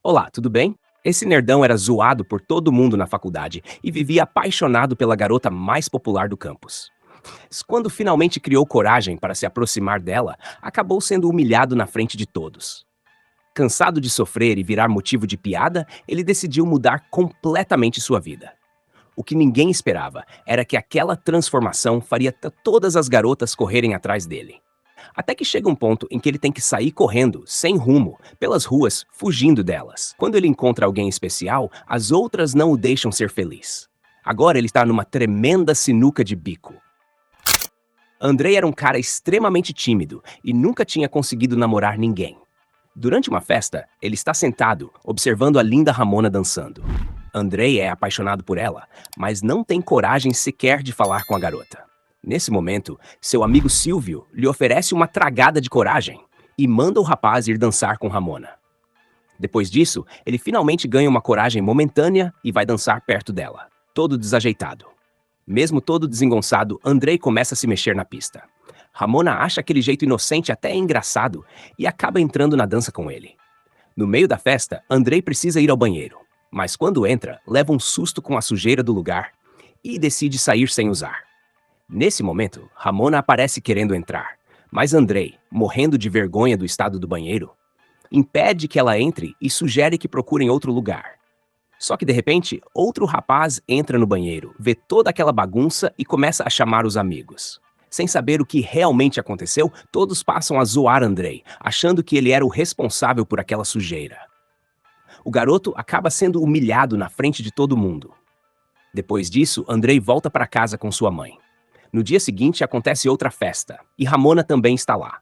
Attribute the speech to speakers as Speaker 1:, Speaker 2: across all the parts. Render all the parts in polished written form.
Speaker 1: Olá, tudo bem? Esse nerdão era zoado por todo mundo na faculdade e vivia apaixonado pela garota mais popular do campus. Quando finalmente criou coragem para se aproximar dela, acabou sendo humilhado na frente de todos. Cansado de sofrer e virar motivo de piada, ele decidiu mudar completamente sua vida. O que ninguém esperava era que aquela transformação faria todas as garotas correrem atrás dele. Até que chega um ponto em que ele tem que sair correndo, sem rumo, pelas ruas, fugindo delas. Quando ele encontra alguém especial, as outras não o deixam ser feliz. Agora ele está numa tremenda sinuca de bico. Andrei era um cara extremamente tímido e nunca tinha conseguido namorar ninguém. Durante uma festa, ele está sentado, observando a linda Ramona dançando. Andrei é apaixonado por ela, mas não tem coragem sequer de falar com a garota. Nesse momento, seu amigo Silvio lhe oferece uma tragada de coragem e manda o rapaz ir dançar com Ramona. Depois disso, ele finalmente ganha uma coragem momentânea e vai dançar perto dela, todo desajeitado. Mesmo todo desengonçado, Andrei começa a se mexer na pista. Ramona acha aquele jeito inocente até engraçado e acaba entrando na dança com ele. No meio da festa, Andrei precisa ir ao banheiro, mas quando entra, leva um susto com a sujeira do lugar e decide sair sem usar. Nesse momento, Ramona aparece querendo entrar, mas Andrei, morrendo de vergonha do estado do banheiro, impede que ela entre e sugere que procurem outro lugar. Só que de repente, outro rapaz entra no banheiro, vê toda aquela bagunça e começa a chamar os amigos. Sem saber o que realmente aconteceu, todos passam a zoar Andrei, achando que ele era o responsável por aquela sujeira. O garoto acaba sendo humilhado na frente de todo mundo. Depois disso, Andrei volta para casa com sua mãe. No dia seguinte, acontece outra festa, e Ramona também está lá.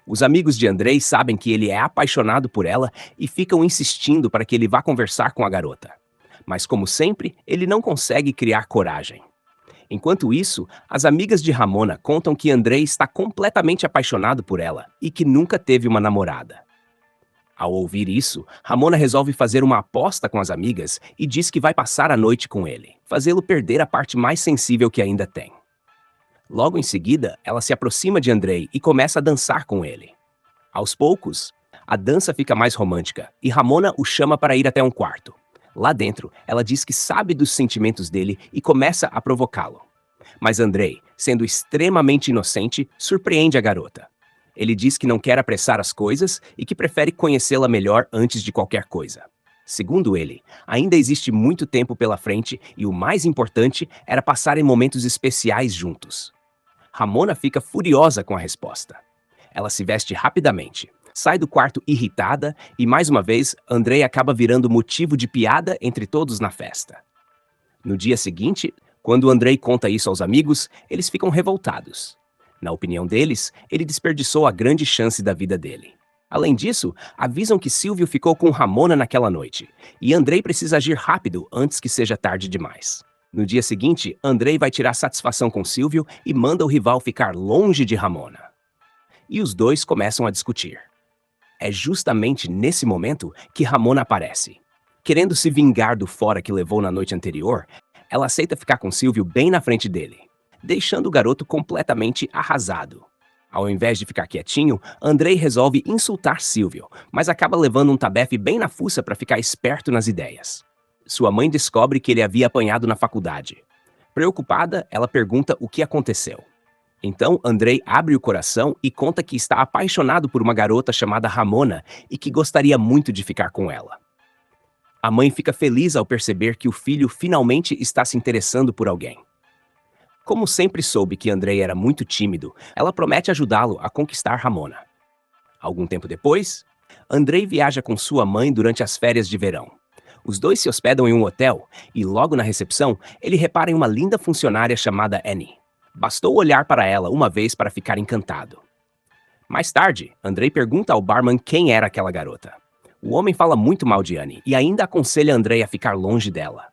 Speaker 1: Os amigos de Andrei sabem que ele é apaixonado por ela e ficam insistindo para que ele vá conversar com a garota. Mas, como sempre, ele não consegue criar coragem. Enquanto isso, as amigas de Ramona contam que Andrei está completamente apaixonado por ela e que nunca teve uma namorada. Ao ouvir isso, Ramona resolve fazer uma aposta com as amigas e diz que vai passar a noite com ele, fazê-lo perder a parte mais sensível que ainda tem. Logo em seguida, ela se aproxima de Andrei e começa a dançar com ele. Aos poucos, a dança fica mais romântica e Ramona o chama para ir até um quarto. Lá dentro, ela diz que sabe dos sentimentos dele e começa a provocá-lo. Mas Andrei, sendo extremamente inocente, surpreende a garota. Ele diz que não quer apressar as coisas e que prefere conhecê-la melhor antes de qualquer coisa. Segundo ele, ainda existe muito tempo pela frente e o mais importante era passarem momentos especiais juntos. Ramona fica furiosa com a resposta. Ela se veste rapidamente, sai do quarto irritada e, mais uma vez, Andrei acaba virando motivo de piada entre todos na festa. No dia seguinte, quando Andrei conta isso aos amigos, eles ficam revoltados. Na opinião deles, ele desperdiçou a grande chance da vida dele. Além disso, avisam que Silvio ficou com Ramona naquela noite, e Andrei precisa agir rápido antes que seja tarde demais. No dia seguinte, Andrei vai tirar satisfação com Silvio e manda o rival ficar longe de Ramona. E os dois começam a discutir. É justamente nesse momento que Ramona aparece. Querendo se vingar do fora que levou na noite anterior, ela aceita ficar com Silvio bem na frente dele, deixando o garoto completamente arrasado. Ao invés de ficar quietinho, Andrei resolve insultar Silvio, mas acaba levando um tabefe bem na fuça para ficar esperto nas ideias. Sua mãe descobre que ele havia apanhado na faculdade. Preocupada, ela pergunta o que aconteceu. Então, Andrei abre o coração e conta que está apaixonado por uma garota chamada Ramona e que gostaria muito de ficar com ela. A mãe fica feliz ao perceber que o filho finalmente está se interessando por alguém. Como sempre soube que Andrei era muito tímido, ela promete ajudá-lo a conquistar Ramona. Algum tempo depois, Andrei viaja com sua mãe durante as férias de verão. Os dois se hospedam em um hotel e, logo na recepção, ele repara em uma linda funcionária chamada Annie. Bastou olhar para ela uma vez para ficar encantado. Mais tarde, Andrei pergunta ao barman quem era aquela garota. O homem fala muito mal de Annie e ainda aconselha Andrei a ficar longe dela.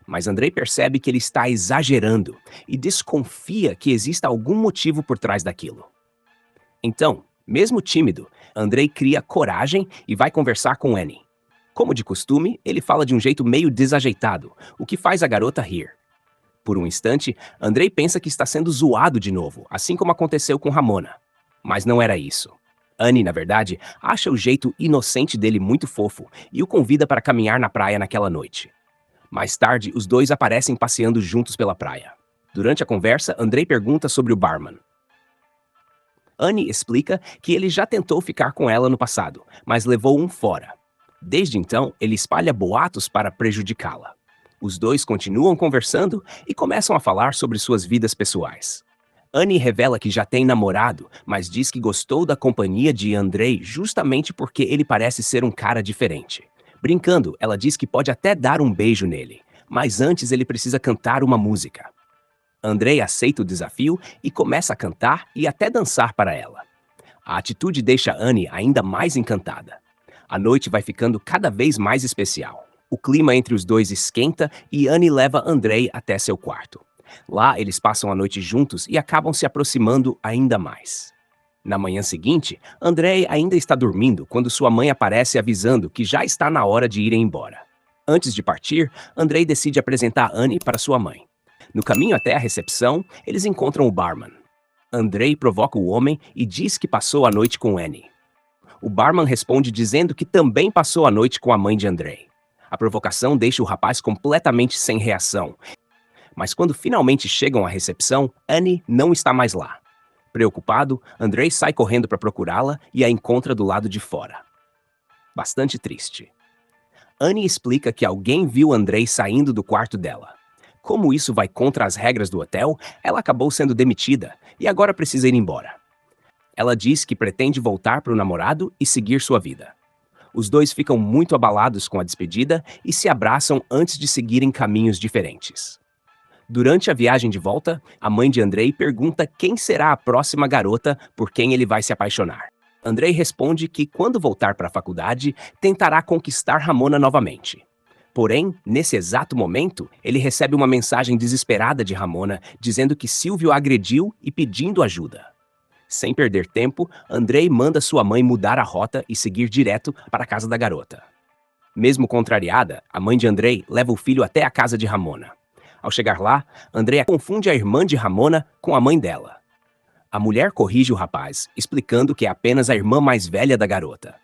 Speaker 1: Mas Andrei percebe que ele está exagerando e desconfia que exista algum motivo por trás daquilo. Então, mesmo tímido, Andrei cria coragem e vai conversar com Annie. Como de costume, ele fala de um jeito meio desajeitado, o que faz a garota rir. Por um instante, Andrei pensa que está sendo zoado de novo, assim como aconteceu com Ramona. Mas não era isso. Annie, na verdade, acha o jeito inocente dele muito fofo e o convida para caminhar na praia naquela noite. Mais tarde, os dois aparecem passeando juntos pela praia. Durante a conversa, Andrei pergunta sobre o barman. Annie explica que ele já tentou ficar com ela no passado, mas levou um fora. Desde então, ele espalha boatos para prejudicá-la. Os dois continuam conversando e começam a falar sobre suas vidas pessoais. Annie revela que já tem namorado, mas diz que gostou da companhia de Andrei justamente porque ele parece ser um cara diferente. Brincando, ela diz que pode até dar um beijo nele, mas antes ele precisa cantar uma música. Andrei aceita o desafio e começa a cantar e até dançar para ela. A atitude deixa Annie ainda mais encantada. A noite vai ficando cada vez mais especial. O clima entre os dois esquenta e Annie leva Andrei até seu quarto. Lá, eles passam a noite juntos e acabam se aproximando ainda mais. Na manhã seguinte, Andrei ainda está dormindo quando sua mãe aparece avisando que já está na hora de irem embora. Antes de partir, Andrei decide apresentar Annie para sua mãe. No caminho até a recepção, eles encontram o barman. Andrei provoca o homem e diz que passou a noite com Annie. O barman responde dizendo que também passou a noite com a mãe de Andrei. A provocação deixa o rapaz completamente sem reação. Mas quando finalmente chegam à recepção, Annie não está mais lá. Preocupado, Andrei sai correndo para procurá-la e a encontra do lado de fora. Bastante triste. Annie explica que alguém viu Andrei saindo do quarto dela. Como isso vai contra as regras do hotel, ela acabou sendo demitida e agora precisa ir embora. Ela diz que pretende voltar para o namorado e seguir sua vida. Os dois ficam muito abalados com a despedida e se abraçam antes de seguirem caminhos diferentes. Durante a viagem de volta, a mãe de Andrei pergunta quem será a próxima garota por quem ele vai se apaixonar. Andrei responde que, quando voltar para a faculdade, tentará conquistar Ramona novamente. Porém, nesse exato momento, ele recebe uma mensagem desesperada de Ramona dizendo que Silvio a agrediu e pedindo ajuda. Sem perder tempo, Andrei manda sua mãe mudar a rota e seguir direto para a casa da garota. Mesmo contrariada, a mãe de Andrei leva o filho até a casa de Ramona. Ao chegar lá, Andrei confunde a irmã de Ramona com a mãe dela. A mulher corrige o rapaz, explicando que é apenas a irmã mais velha da garota.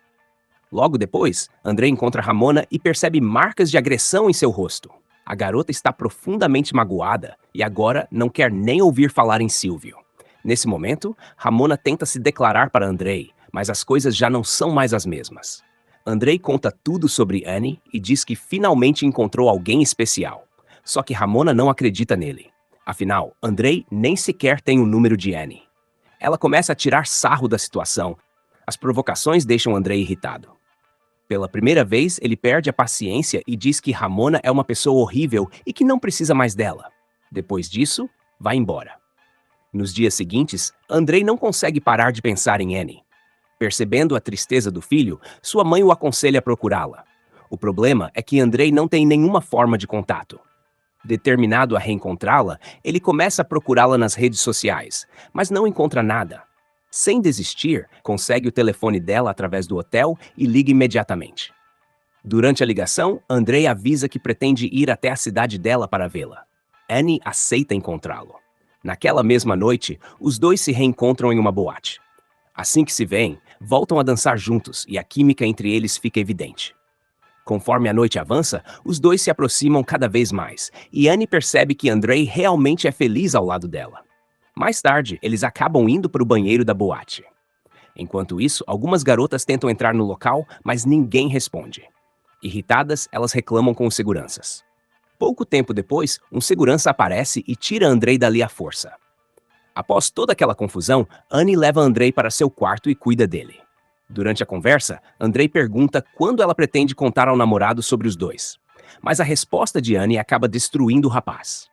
Speaker 1: Logo depois, Andrei encontra Ramona e percebe marcas de agressão em seu rosto. A garota está profundamente magoada e agora não quer nem ouvir falar em Silvio. Nesse momento, Ramona tenta se declarar para Andrei, mas as coisas já não são mais as mesmas. Andrei conta tudo sobre Annie e diz que finalmente encontrou alguém especial. Só que Ramona não acredita nele. Afinal, Andrei nem sequer tem o número de Annie. Ela começa a tirar sarro da situação. As provocações deixam Andrei irritado. Pela primeira vez, ele perde a paciência e diz que Ramona é uma pessoa horrível e que não precisa mais dela. Depois disso, vai embora. Nos dias seguintes, Andrei não consegue parar de pensar em Annie. Percebendo a tristeza do filho, sua mãe o aconselha a procurá-la. O problema é que Andrei não tem nenhuma forma de contato. Determinado a reencontrá-la, ele começa a procurá-la nas redes sociais, mas não encontra nada. Sem desistir, consegue o telefone dela através do hotel e liga imediatamente. Durante a ligação, Andrei avisa que pretende ir até a cidade dela para vê-la. Annie aceita encontrá-lo. Naquela mesma noite, os dois se reencontram em uma boate. Assim que se veem, voltam a dançar juntos e a química entre eles fica evidente. Conforme a noite avança, os dois se aproximam cada vez mais, e Annie percebe que Andrei realmente é feliz ao lado dela. Mais tarde, eles acabam indo para o banheiro da boate. Enquanto isso, algumas garotas tentam entrar no local, mas ninguém responde. Irritadas, elas reclamam com os seguranças. Pouco tempo depois, um segurança aparece e tira Andrei dali à força. Após toda aquela confusão, Annie leva Andrei para seu quarto e cuida dele. Durante a conversa, Andrei pergunta quando ela pretende contar ao namorado sobre os dois. Mas a resposta de Annie acaba destruindo o rapaz.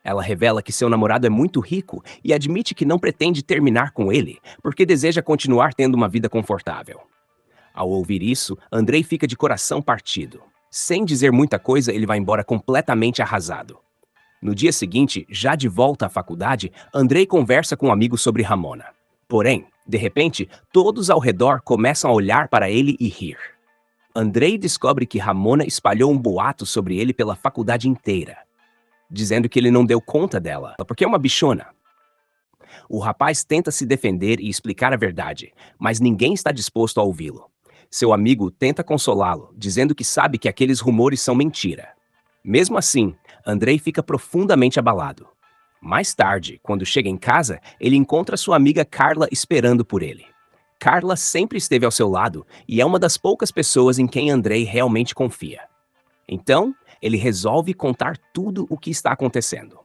Speaker 1: Ela revela que seu namorado é muito rico e admite que não pretende terminar com ele, porque deseja continuar tendo uma vida confortável. Ao ouvir isso, Andrei fica de coração partido. Sem dizer muita coisa, ele vai embora completamente arrasado. No dia seguinte, já de volta à faculdade, Andrei conversa com um amigo sobre Ramona. Porém, de repente, todos ao redor começam a olhar para ele e rir. Andrei descobre que Ramona espalhou um boato sobre ele pela faculdade inteira, dizendo que ele não deu conta dela, porque é uma bichona. O rapaz tenta se defender e explicar a verdade, mas ninguém está disposto a ouvi-lo. Seu amigo tenta consolá-lo, dizendo que sabe que aqueles rumores são mentira. Mesmo assim, Andrei fica profundamente abalado. Mais tarde, quando chega em casa, ele encontra sua amiga Carla esperando por ele. Carla sempre esteve ao seu lado e é uma das poucas pessoas em quem Andrei realmente confia. Então, ele resolve contar tudo o que está acontecendo.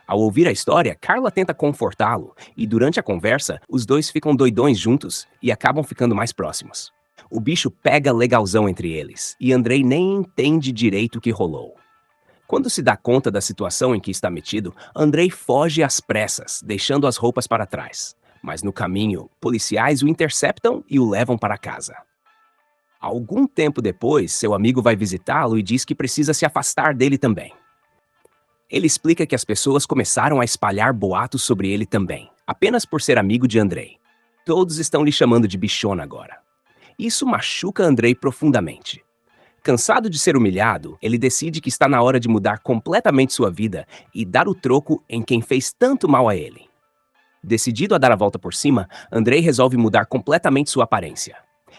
Speaker 1: Ao ouvir a história, Carla tenta confortá-lo e durante a conversa, os dois ficam doidões juntos e acabam ficando mais próximos. O bicho pega legalzão entre eles e Andrei nem entende direito o que rolou. Quando se dá conta da situação em que está metido, Andrei foge às pressas, deixando as roupas para trás. Mas no caminho, policiais o interceptam e o levam para casa. Algum tempo depois, seu amigo vai visitá-lo e diz que precisa se afastar dele também. Ele explica que as pessoas começaram a espalhar boatos sobre ele também, apenas por ser amigo de Andrei. Todos estão lhe chamando de bichona agora. Isso machuca Andrei profundamente. Cansado de ser humilhado, ele decide que está na hora de mudar completamente sua vida e dar o troco em quem fez tanto mal a ele. Decidido a dar a volta por cima, Andrei resolve mudar completamente sua aparência.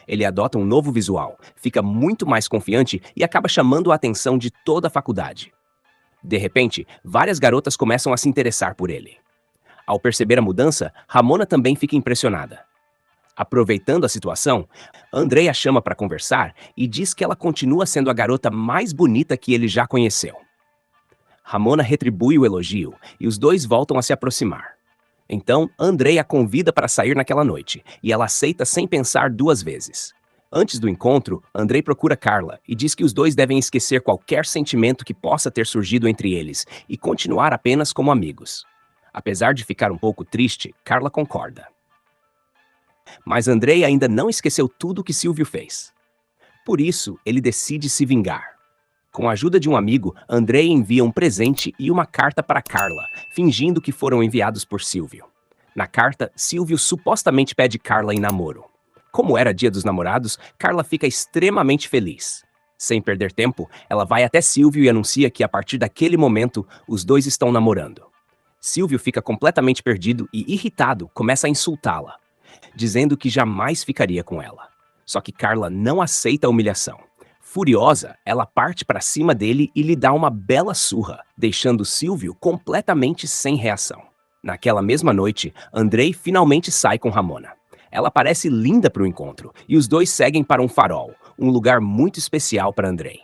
Speaker 1: Ele adota um novo visual, fica muito mais confiante e acaba chamando a atenção de toda a faculdade. De repente, várias garotas começam a se interessar por ele. Ao perceber a mudança, Ramona também fica impressionada. Aproveitando a situação, Andrei a chama para conversar e diz que ela continua sendo a garota mais bonita que ele já conheceu. Ramona retribui o elogio e os dois voltam a se aproximar. Então, Andrei a convida para sair naquela noite e ela aceita sem pensar duas vezes. Antes do encontro, Andrei procura Carla e diz que os dois devem esquecer qualquer sentimento que possa ter surgido entre eles e continuar apenas como amigos. Apesar de ficar um pouco triste, Carla concorda. Mas Andrei ainda não esqueceu tudo o que Silvio fez. Por isso, ele decide se vingar. Com a ajuda de um amigo, Andrei envia um presente e uma carta para Carla, fingindo que foram enviados por Silvio. Na carta, Silvio supostamente pede Carla em namoro. Como era Dia dos Namorados, Carla fica extremamente feliz. Sem perder tempo, ela vai até Silvio e anuncia que a partir daquele momento, os dois estão namorando. Silvio fica completamente perdido e, irritado, começa a insultá-la, dizendo que jamais ficaria com ela. Só que Carla não aceita a humilhação. Furiosa, ela parte para cima dele e lhe dá uma bela surra, deixando Silvio completamente sem reação. Naquela mesma noite, Andrei finalmente sai com Ramona. Ela parece linda para o encontro e os dois seguem para um farol, um lugar muito especial para Andrei.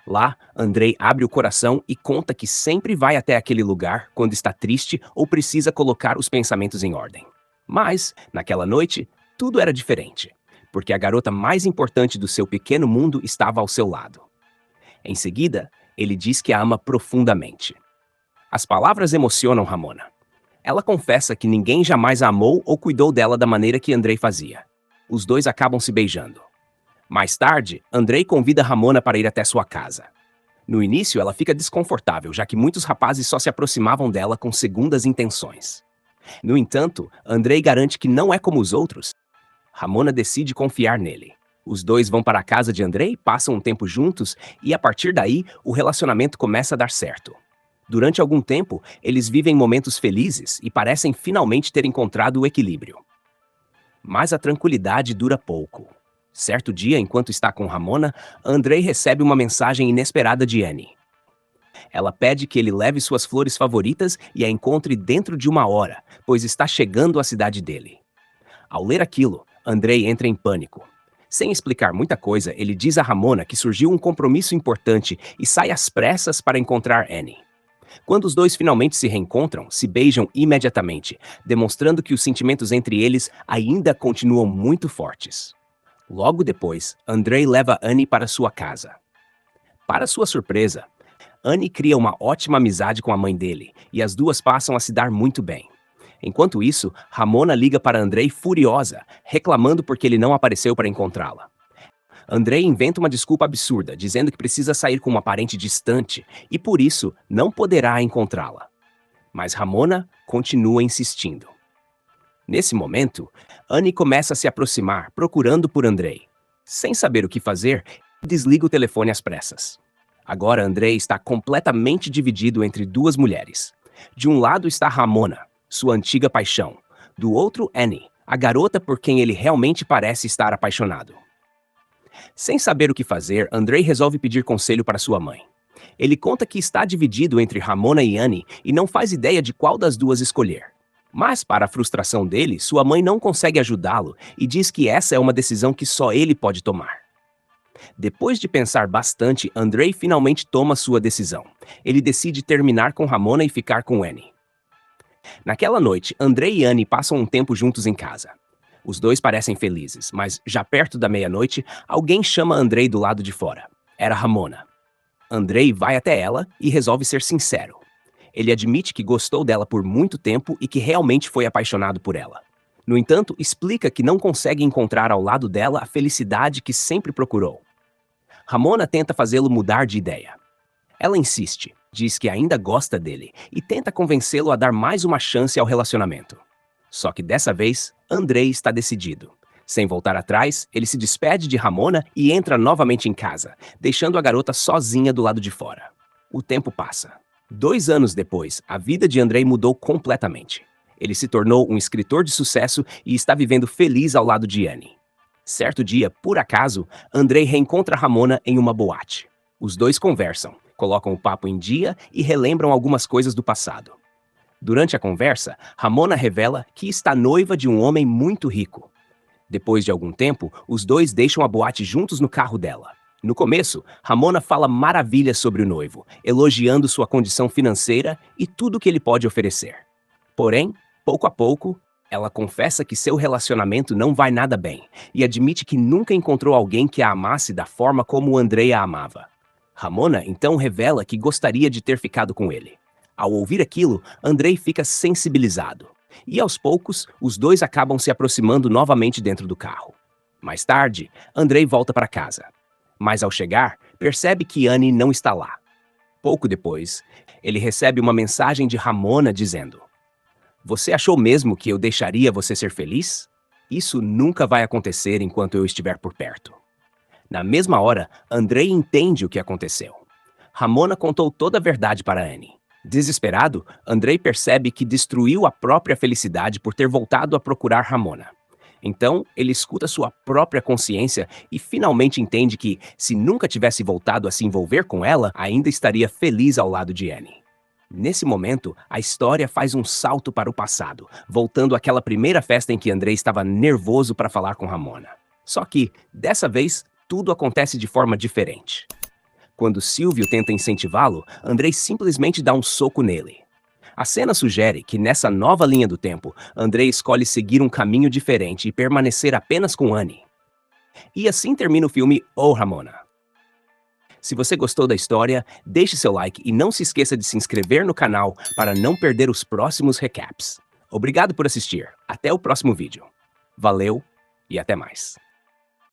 Speaker 1: Lá, Andrei abre o coração e conta que sempre vai até aquele lugar quando está triste ou precisa colocar os pensamentos em ordem. Mas, naquela noite, tudo era diferente, porque a garota mais importante do seu pequeno mundo estava ao seu lado. Em seguida, ele diz que a ama profundamente. As palavras emocionam Ramona. Ela confessa que ninguém jamais a amou ou cuidou dela da maneira que Andrei fazia. Os dois acabam se beijando. Mais tarde, Andrei convida Ramona para ir até sua casa. No início, ela fica desconfortável, já que muitos rapazes só se aproximavam dela com segundas intenções. No entanto, Andrei garante que não é como os outros. Ramona decide confiar nele. Os dois vão para a casa de Andrei, passam um tempo juntos e, a partir daí, o relacionamento começa a dar certo. Durante algum tempo, eles vivem momentos felizes e parecem finalmente ter encontrado o equilíbrio. Mas a tranquilidade dura pouco. Certo dia, enquanto está com Ramona, Andrei recebe uma mensagem inesperada de Annie. Ela pede que ele leve suas flores favoritas e a encontre dentro de 1 hora, pois está chegando à cidade dele. Ao ler aquilo, Andrei entra em pânico. Sem explicar muita coisa, ele diz a Ramona que surgiu um compromisso importante e sai às pressas para encontrar Annie. Quando os dois finalmente se reencontram, se beijam imediatamente, demonstrando que os sentimentos entre eles ainda continuam muito fortes. Logo depois, Andrei leva Annie para sua casa. Para sua surpresa, Annie cria uma ótima amizade com a mãe dele, e as duas passam a se dar muito bem. Enquanto isso, Ramona liga para Andrei furiosa, reclamando porque ele não apareceu para encontrá-la. Andrei inventa uma desculpa absurda, dizendo que precisa sair com uma parente distante e, por isso, não poderá encontrá-la. Mas Ramona continua insistindo. Nesse momento, Annie começa a se aproximar, procurando por Andrei. Sem saber o que fazer, desliga o telefone às pressas. Agora Andrei está completamente dividido entre duas mulheres. De um lado está Ramona, sua antiga paixão. Do outro, Annie, a garota por quem ele realmente parece estar apaixonado. Sem saber o que fazer, Andrei resolve pedir conselho para sua mãe. Ele conta que está dividido entre Ramona e Annie e não faz ideia de qual das duas escolher. Mas, para a frustração dele, sua mãe não consegue ajudá-lo e diz que essa é uma decisão que só ele pode tomar. Depois de pensar bastante, Andrei finalmente toma sua decisão. Ele decide terminar com Ramona e ficar com Annie. Naquela noite, Andrei e Annie passam um tempo juntos em casa. Os dois parecem felizes, mas já perto da meia-noite, alguém chama Andrei do lado de fora. Era Ramona. Andrei vai até ela e resolve ser sincero. Ele admite que gostou dela por muito tempo e que realmente foi apaixonado por ela. No entanto, explica que não consegue encontrar ao lado dela a felicidade que sempre procurou. Ramona tenta fazê-lo mudar de ideia. Ela insiste, diz que ainda gosta dele e tenta convencê-lo a dar mais uma chance ao relacionamento. Só que dessa vez, Andrei está decidido. Sem voltar atrás, ele se despede de Ramona e entra novamente em casa, deixando a garota sozinha do lado de fora. O tempo passa. 2 anos depois, a vida de Andrei mudou completamente. Ele se tornou um escritor de sucesso e está vivendo feliz ao lado de Annie. Certo dia, por acaso, Andrei reencontra Ramona em uma boate. Os dois conversam, colocam o papo em dia e relembram algumas coisas do passado. Durante a conversa, Ramona revela que está noiva de um homem muito rico. Depois de algum tempo, os dois deixam a boate juntos no carro dela. No começo, Ramona fala maravilhas sobre o noivo, elogiando sua condição financeira e tudo que ele pode oferecer. Porém, pouco a pouco, ela confessa que seu relacionamento não vai nada bem e admite que nunca encontrou alguém que a amasse da forma como Andrei a amava. Ramona então revela que gostaria de ter ficado com ele. Ao ouvir aquilo, Andrei fica sensibilizado. E aos poucos, os dois acabam se aproximando novamente dentro do carro. Mais tarde, Andrei volta para casa. Mas ao chegar, percebe que Annie não está lá. Pouco depois, ele recebe uma mensagem de Ramona dizendo: "Você achou mesmo que eu deixaria você ser feliz? Isso nunca vai acontecer enquanto eu estiver por perto." Na mesma hora, Andrei entende o que aconteceu. Ramona contou toda a verdade para Annie. Desesperado, Andrei percebe que destruiu a própria felicidade por ter voltado a procurar Ramona. Então, ele escuta sua própria consciência e finalmente entende que, se nunca tivesse voltado a se envolver com ela, ainda estaria feliz ao lado de Annie. Nesse momento, a história faz um salto para o passado, voltando àquela primeira festa em que Andrei estava nervoso para falar com Ramona. Só que, dessa vez, tudo acontece de forma diferente. Quando Silvio tenta incentivá-lo, Andrei simplesmente dá um soco nele. A cena sugere que nessa nova linha do tempo, Andrei escolhe seguir um caminho diferente e permanecer apenas com Annie. E assim termina o filme Oh, Ramona. Se você gostou da história, deixe seu like e não se esqueça de se inscrever no canal para não perder os próximos recaps. Obrigado por assistir. Até o próximo vídeo. Valeu e até mais.